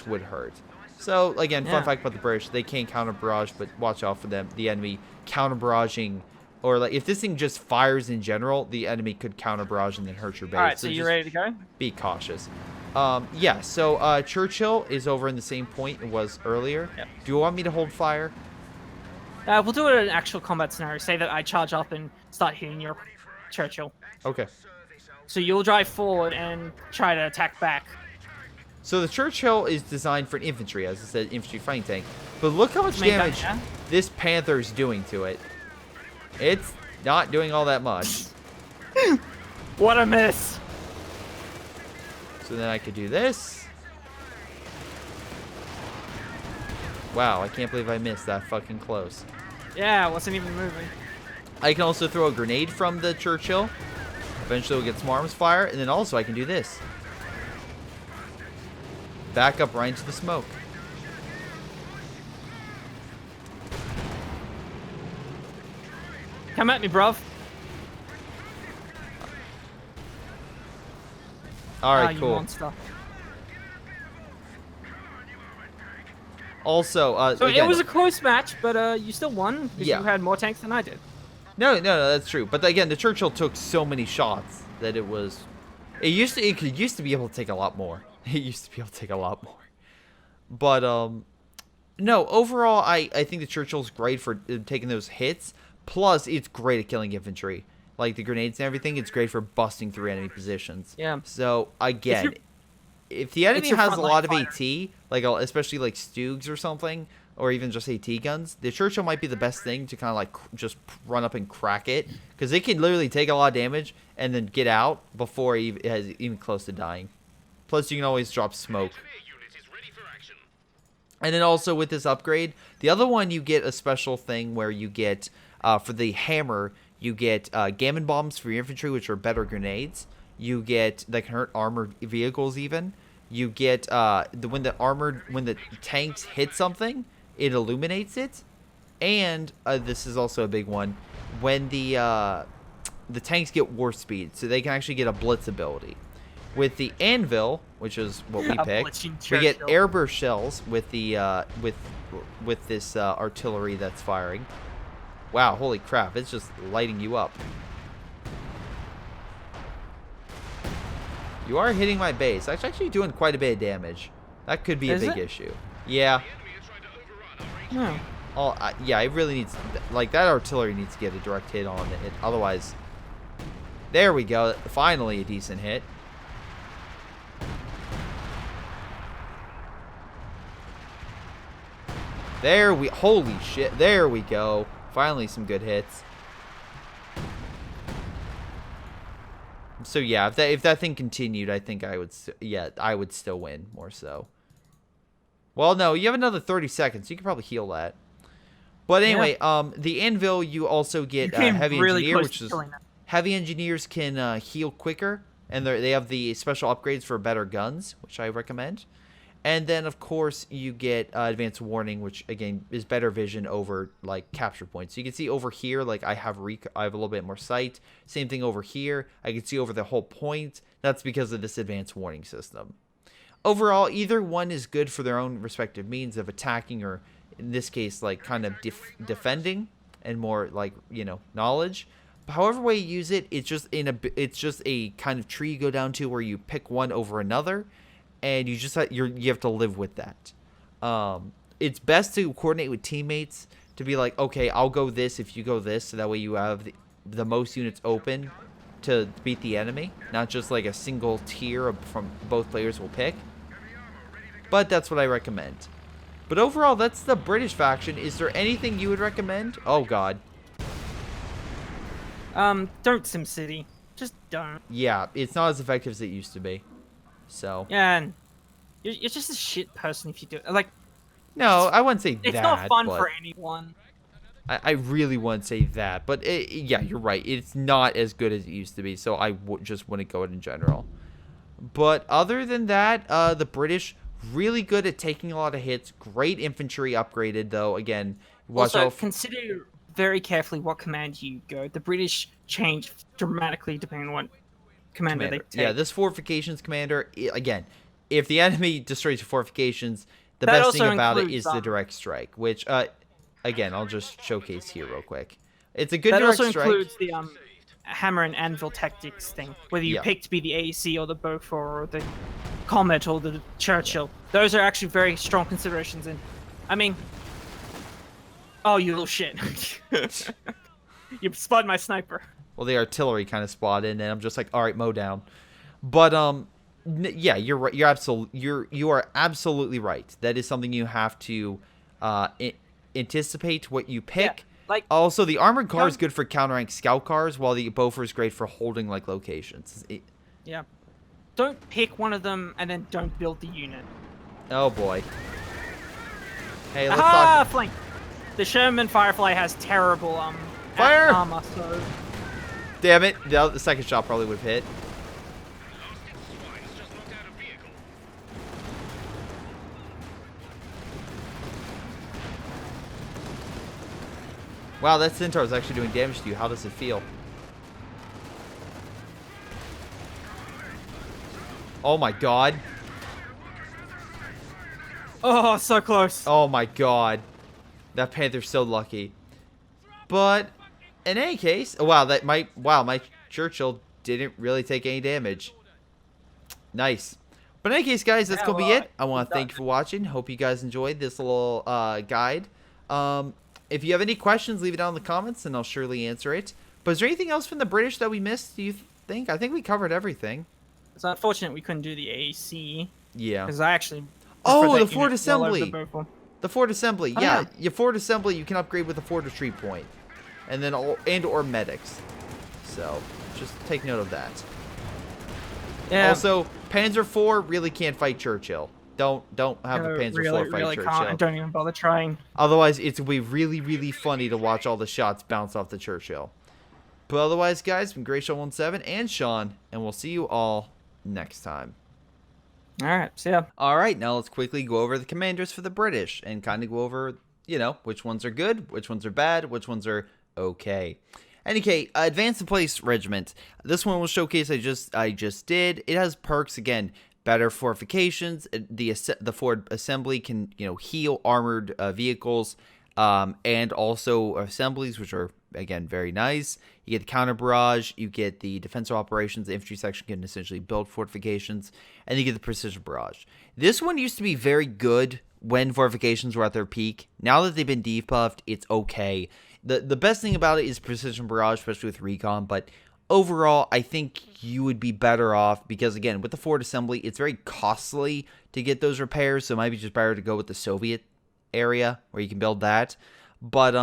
would hurt. So again, fun fact about the British: they can counter barrage, but watch out for them. The enemy counter barraging, or like if this thing just fires in general, the enemy could counter barrage and then hurt your base. All right, so you ready to go? Be cautious. Yeah. So Churchill is over in the same point it was earlier. Yep. Do you want me to hold fire? We'll do it in an actual combat scenario. Say that I charge up and start hitting your Churchill. Okay. So you'll drive forward and try to attack back. So the Churchill is designed for an infantry, as I said, infantry fighting tank. But look how much damage this Panther is doing to it. It's not doing all that much. What a miss! So then I could do this. Wow, I can't believe I missed that fucking close. Yeah, I wasn't even moving. I can also throw a grenade from the Churchill. Eventually we'll get some arms fire, and then also I can do this. Back up right into the smoke. Come at me, bruv. Alright, you cool. Monster. Also, so again, it was a close match, but you still won because you had more tanks than I did. No, that's true. But again, the Churchill took so many shots that it used to be able to take a lot more. It used to be able to take a lot more. But no, overall, I think the Churchill's great for taking those hits. Plus, it's great at killing infantry, like the grenades and everything. It's great for busting through enemy positions. Yeah. So again, if the enemy has a lot of fire. AT, like especially like Stugs or something, or even just AT guns, the Churchill might be the best thing to kind of like just run up and crack it, because it can literally take a lot of damage and then get out before it has even close to dying. Plus, you can always drop smoke. And then also with this upgrade, the other one, you get a special thing where you get, for the hammer, you get gammon bombs for your infantry, which are better grenades. You get, that can hurt armored vehicles even. You get, when the tanks hit something, it illuminates it. And, this is also a big one, when the tanks get warp speed, so they can actually get a blitz ability. With the anvil, which is what we picked, we get airburst shells with the with this artillery that's firing. Wow, holy crap! It's just lighting you up. You are hitting my base. That's actually doing quite a bit of damage. That could be a big issue. Yeah. No. Yeah, it really needs, like, that artillery needs to get a direct hit on it. Otherwise, there we go. Finally, a decent hit. Holy shit, there we go. Finally some good hits. So yeah, if that thing continued, I think I would still win more so. Well, no, you have another 30 seconds. You can probably heal that. But anyway, the anvil, you also get heavy engineer, which is heavy engineers can heal quicker, and they have the special upgrades for better guns, which I recommend. And then, of course, you get advanced warning, which, again, is better vision over, like, capture points. So you can see over here, like, I have a little bit more sight. Same thing over here. I can see over the whole point. That's because of this advanced warning system. Overall, either one is good for their own respective means of attacking, or, in this case, like, kind of defending and more, like, knowledge. But however way you use it, it's just a kind of tree you go down to where you pick one over another. And you just you have to live with that. It's best to coordinate with teammates to be like, okay, I'll go this if you go this, so that way you have the most units open to beat the enemy, not just like a single tier from both players will pick. But that's what I recommend. But overall, that's the British faction. Is there anything you would recommend? Oh God. Don't SimCity. Just don't. Yeah, it's not as effective as it used to be. So yeah, and you're just a shit person if you do it. Like, no, I wouldn't say that. It's not fun for anyone. I really wouldn't say that, but yeah, you're right. It's not as good as it used to be, so I just wouldn't go it in general. But other than that, the British Really good at taking a lot of hits. Great infantry upgraded, though. Again, watch Also, out. consider very carefully what command you go. The British change dramatically depending on what commander they take. Yeah, this fortifications commander, again, if the enemy destroys your fortifications, the That best thing also about it includes, is the direct strike, which, again, I'll just showcase here real quick. It's a good That direct also strike. includes the hammer and anvil tactics thing, whether you Yeah. pick to be the AC or the Beaufort or the Comet or the Churchill. Those are actually very strong considerations. And I mean, oh, you little shit! You spotted my sniper. Well, the artillery kind of spotted, and I'm just like, all right, mow down. But yeah, you're right. You are absolutely right. That is something you have to anticipate what you pick. Yeah, like also, the armored car is good for countering scout cars, while the Beaufort is great for holding like locations. Yeah. Don't pick one of them and then don't build the unit. Oh boy. Hey, let's Ah, talk. flank. The Sherman Firefly has terrible Fire! armor, so Damn it! The second shot probably would have hit. Wow, that Centaur is actually doing damage to you. How does it feel? Oh my god. oh, so close. Oh my god. That Panther's so lucky. But in any case, wow, my Churchill didn't really take any damage. Nice. But in any case, guys, that's gonna be it. I want to thank you for watching. Hope you guys enjoyed this little guide. If you have any questions, leave it down in the comments, and I'll surely answer it. But is there anything else from the British that we missed, do you think? I think we covered everything. It's unfortunate we couldn't do the AC. Yeah. Because I actually. Oh, prefer the that Fort unit well over Assembly. the Beaufort. The Fort Assembly. Oh, Yeah, yeah. your Fort Assembly you can upgrade with a fortistry point. And then or medics. So, just take note of that. Yeah. Also, Panzer IV really can't fight Churchill. Don't have a Panzer IV fight really Churchill. can't, and don't even bother trying. Otherwise, it's going to be really, really funny to watch all the shots bounce off the Churchill. But otherwise, guys, from Greyshot17 and Sean, and we'll see you all next time. Alright, see ya. Alright, now let's quickly go over the commanders for the British and kind of go over, you know, which ones are good, which ones are bad, which ones are okay. Anyway, Advanced in Place Regiment. This one will showcase I just did. It has perks, again, better fortifications. The Fort Assembly can, you know, heal armored vehicles and also assemblies, which are, again, very nice. You get the counter barrage, you get the defensive operations, the infantry section can essentially build fortifications, and you get the precision barrage. This one used to be very good when fortifications were at their peak. Now that they've been debuffed, it's okay. The best thing about it is precision barrage, especially with recon, but overall, I think you would be better off because, again, with the Fort Assembly, it's very costly to get those repairs, so it might be just better to go with the Soviet area where you can build that. But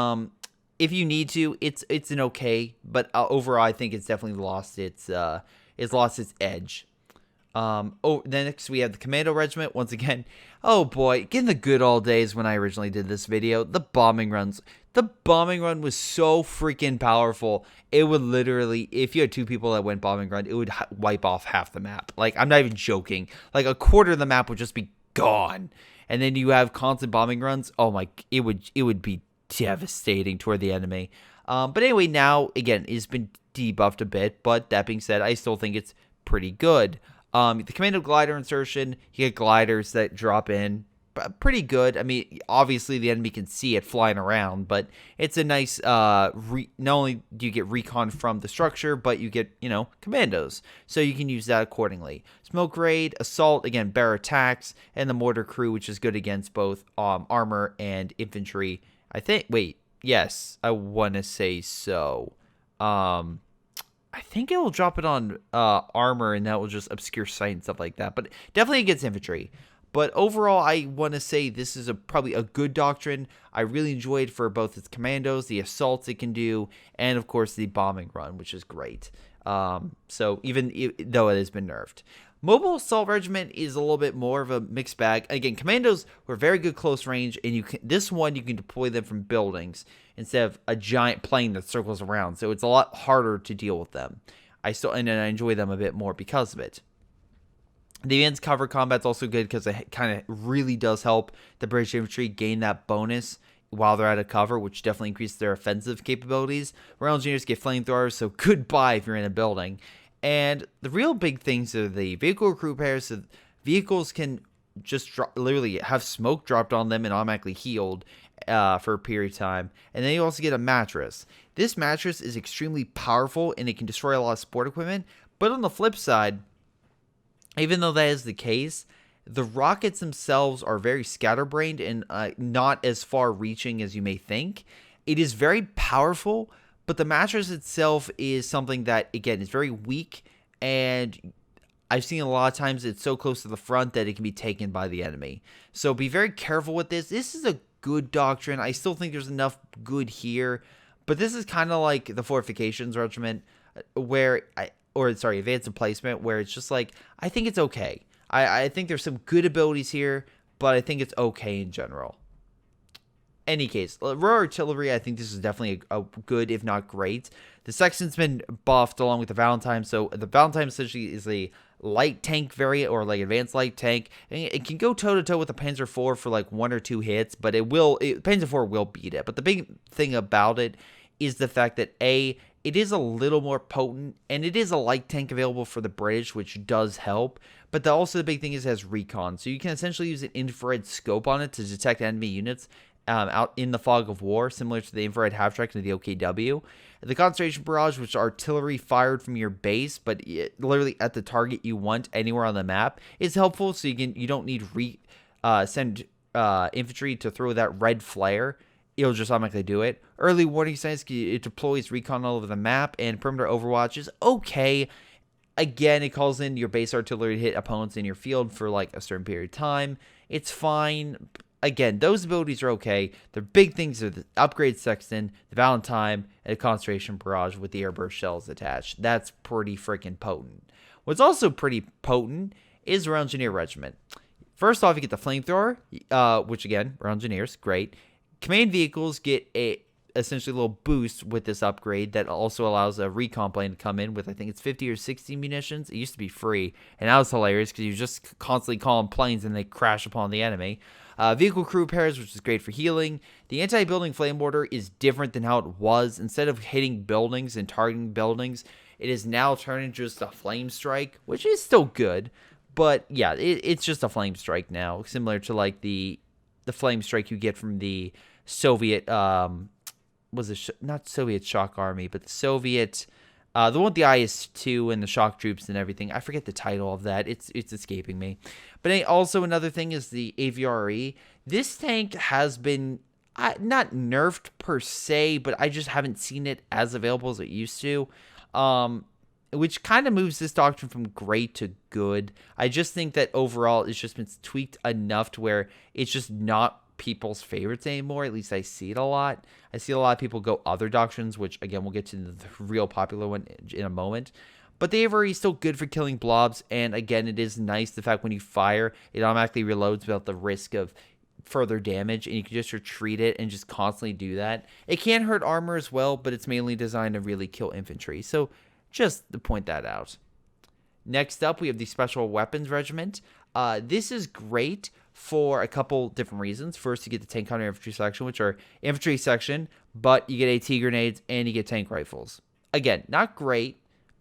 if you need to, it's an okay, but overall, I think it's definitely lost its edge. Then next we have the Commando Regiment. Once again, oh boy, in the good old days when I originally did this video, the bombing runs. The bombing run was so freaking powerful. It would literally, if you had two people that went bombing run, it would wipe off half the map. Like, I'm not even joking. Like, a quarter of the map would just be gone. And then you have constant bombing runs. Oh my, it would be devastating toward the enemy. But anyway, now, again, it's been debuffed a bit. But that being said, I still think it's pretty good. The Commando Glider insertion, you get gliders that drop in. Pretty good. I mean, obviously the enemy can see it flying around, but it's a nice, not only do you get recon from the structure, but you get, you know, commandos. So you can use that accordingly. Smoke Raid, Assault, again, bear attacks, and the Mortar Crew, which is good against both armor and infantry. I think, wait, yes, I want to say so. I think it will drop it on armor, and that will just obscure sight and stuff like that, but definitely against infantry. But overall, I want to say this is probably a good doctrine. I really enjoyed for both its commandos, the assaults it can do, and of course the bombing run, which is great. So even though it has been nerfed. Mobile Assault Regiment is a little bit more of a mixed bag. Again, commandos were very good close range, and this one you can deploy them from buildings instead of a giant plane that circles around. So it's a lot harder to deal with them. And I enjoy them a bit more because of it. The advanced cover combat's also good because it kind of really does help the British infantry gain that bonus while they're out of cover, which definitely increases their offensive capabilities. Royal Engineers get flamethrowers, so goodbye if you're in a building. And the real big things are the vehicle crew pairs. So vehicles can just literally have smoke dropped on them and automatically healed for a period of time. And then you also get a mattress. This mattress is extremely powerful and it can destroy a lot of sport equipment. But on the flip side, even though that is the case, the rockets themselves are very scatterbrained and not as far-reaching as you may think. It is very powerful, but the mattress itself is something that, again, is very weak, and I've seen a lot of times it's so close to the front that it can be taken by the enemy. So be very careful with this. This is a good doctrine. I still think there's enough good here, but this is kind of like the Fortifications Regiment, Advanced Emplacement, where it's just like, I think it's okay. I think there's some good abilities here, but I think it's okay in general. Any case, Royal Artillery, I think this is definitely a good, if not great. The Sexton's been buffed along with the Valentine, so the Valentine essentially is a light tank variant, or like advanced light tank. And it can go toe-to-toe with the Panzer IV for like 1 or 2 hits, but Panzer IV will beat it. But the big thing about it is the fact that it is a little more potent, and it is a light tank available for the British, which does help. But also the big thing is it has recon, so you can essentially use an infrared scope on it to detect enemy units out in the fog of war, similar to the infrared half-track and the OKW. The concentration barrage, which is artillery fired from your base, but literally at the target you want anywhere on the map, is helpful, so you don't need send infantry to throw that red flare. It'll just automatically do it. Early warning signs, it deploys recon all over the map, and perimeter overwatch is okay. Again, it calls in your base artillery to hit opponents in your field for like a certain period of time. It's fine. Again, those abilities are okay. The big things are the upgrade Sexton, the Valentine, and the concentration barrage with the airburst shells attached. That's pretty freaking potent. What's also pretty potent is Royal Engineer Regiment. First off, you get the flamethrower, which again, Royal Engineers, great. Command vehicles get essentially a little boost with this upgrade that also allows a recon plane to come in with, I think it's 50 or 60 munitions. It used to be free, and that was hilarious because you just constantly call them planes and they crash upon the enemy. Vehicle crew pairs, which is great for healing. The anti-building flame mortar is different than how it was. Instead of hitting buildings and targeting buildings, it is now turned into just a flame strike, which is still good. But yeah, it's just a flame strike now, similar to like the flame strike you get from the Soviet, not Soviet shock army, but the Soviet, the one with the IS-2 and the shock troops and everything. I forget the title of that. It's escaping me. But also another thing is the AVRE. This tank has been not nerfed per se, but I just haven't seen it as available as it used to. Which kind of moves this doctrine from great to good. I just think that overall it's just been tweaked enough to where it's just not people's favorites anymore. At least I see it a lot. I see a lot of people go other doctrines, which again we'll get to the real popular one in a moment. But the AVRE is still good for killing blobs, and again it is nice the fact when you fire it automatically reloads without the risk of further damage, and you can just retreat it and just constantly do that. It can hurt armor as well, but it's mainly designed to really kill infantry, so just to point that out. Next up, we have the Special Weapons Regiment. This is great for a couple different reasons. First, you get the tank counter infantry section, which are infantry section, but you get AT grenades and you get tank rifles. Again, not great,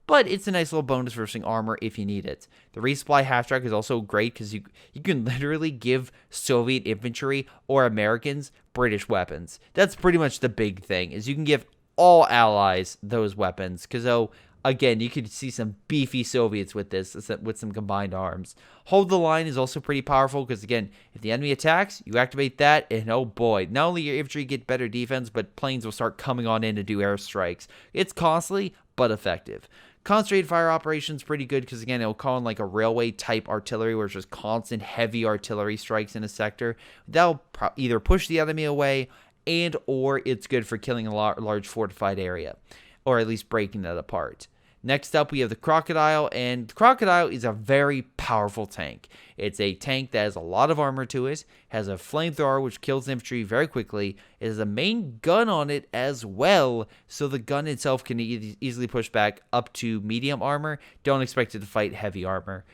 but it's a nice little bonus versus armor if you need it. The resupply half-track is also great because you can literally give Soviet infantry or Americans British weapons. That's pretty much the big thing, is you can give all allies those weapons because, again, you could see some beefy Soviets with this, with some combined arms. Hold the line is also pretty powerful because, again, if the enemy attacks, you activate that, and oh boy, not only your infantry get better defense, but planes will start coming on in to do airstrikes. It's costly, but effective. Concentrated fire operations pretty good because, again, it'll call in like a railway-type artillery where it's just constant heavy artillery strikes in a sector. That'll either push the enemy away and or it's good for killing a large fortified area, or at least breaking that apart. Next up, we have the Crocodile, and the Crocodile is a very powerful tank. It's a tank that has a lot of armor to it, has a flamethrower which kills infantry very quickly. It has a main gun on it as well, so the gun itself can easily push back up to medium armor. Don't expect it to fight heavy armor.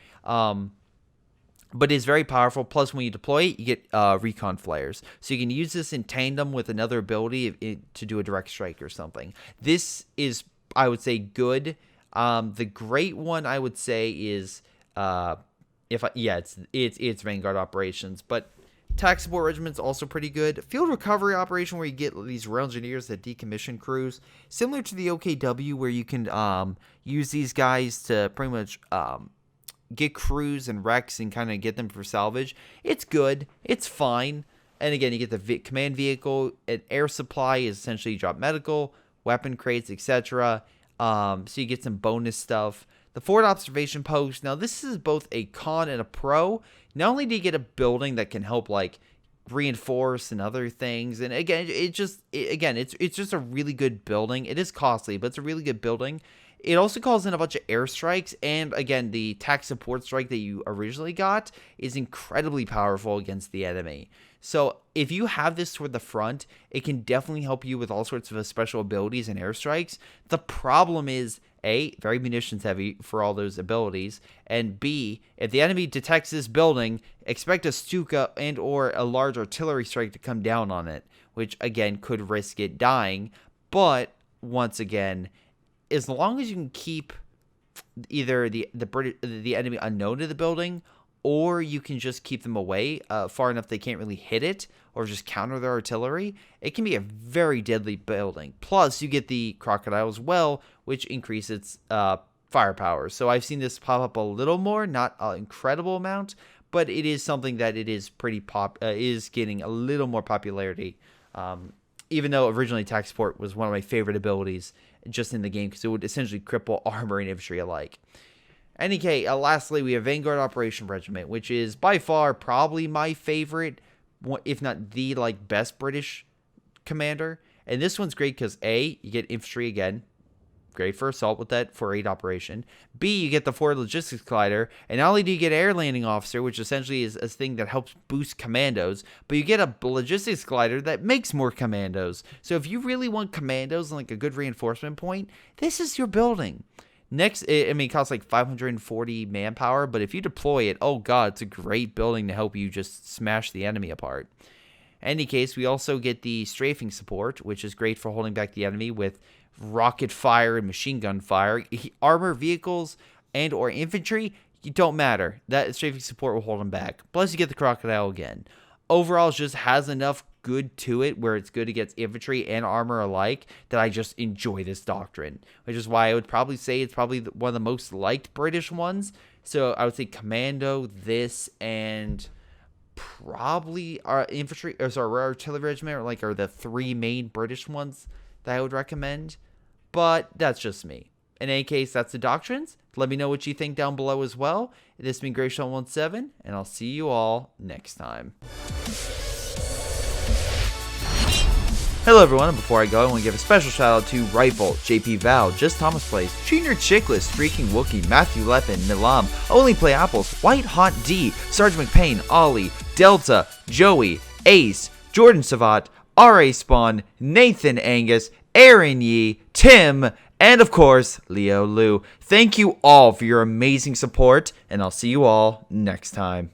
but it's very powerful. Plus, when you deploy it, you get recon flares. So you can use this in tandem with another ability to do a direct strike or something. This is, I would say, good. The great one, I would say, is it's Vanguard operations, but Tac Support Regiment's also pretty good. Field Recovery Operation, where you get these rail engineers that decommission crews, similar to the OKW, where you can use these guys to pretty much get crews and wrecks and kind of get them for salvage. It's good. It's fine. And again, you get the command vehicle. An air supply is essentially you drop medical, weapon crates, etc. So you get some bonus stuff. The forward observation post. Now, this is both a con and a pro. Not only do you get a building that can help, like, reinforce and other things, and again, it's just a really good building. It is costly, but it's a really good building. It also calls in a bunch of airstrikes, and again, the tac support strike that you originally got is incredibly powerful against the enemy. So if you have this toward the front, it can definitely help you with all sorts of special abilities and airstrikes. The problem is, A, very munitions heavy for all those abilities, and B, if the enemy detects this building, expect a Stuka and or a large artillery strike to come down on it, which again could risk it dying. But once again, as long as you can keep either the enemy unknown to the building, or you can just keep them away far enough they can't really hit it, or just counter their artillery, it can be a very deadly building. Plus, you get the Crocodile as well, which increases firepower. So I've seen this pop up a little more, not an incredible amount, but it is something that it is is getting a little more popularity. Even though originally Tac Support was one of my favorite abilities just in the game, because it would essentially cripple armor and infantry alike. Any lastly, we have Vanguard Operation Regiment, which is by far probably my favorite, if not the best British commander. And this one's great because A, you get infantry again, great for assault with that 4-8 operation. B, you get the forward logistics glider, and not only do you get air landing officer, which essentially is a thing that helps boost commandos, but you get a logistics glider that makes more commandos. So if you really want commandos and a good reinforcement point, this is your building. Next, it costs 540 manpower, but if you deploy it, oh god, it's a great building to help you just smash the enemy apart. In any case, we also get the Strafing Support, which is great for holding back the enemy with rocket fire and machine gun fire. Armor vehicles and or infantry, it don't matter. That Strafing Support will hold them back. Plus, you get the Crocodile again. Overall, it just has enough good to it where it's good against infantry and armor alike that I just enjoy this doctrine, which is why I would probably say it's probably one of the most liked British ones. So I would say Commando, this, and probably our infantry, or sorry, our artillery regiment are the three main British ones that I would recommend. But that's just me. In any case, that's the doctrines. Let me know what you think down below as well. This has been Greyshot17, and I'll see you all next time. Hello everyone, and before I go, I want to give a special shout out to Rifle, JP Val, JustThomasPlays, jrchicklis, Streakingwookie, Matthew Leppen, Milam, Onlyplayapples, WhiteHotD, sgtMcPain, Ollie, Delta, Joey, Ace, Jordan Savat, RASpawn, Nathan Angus, Aaron Yee, Tim, and of course, Leo Lou. Thank you all for your amazing support, and I'll see you all next time.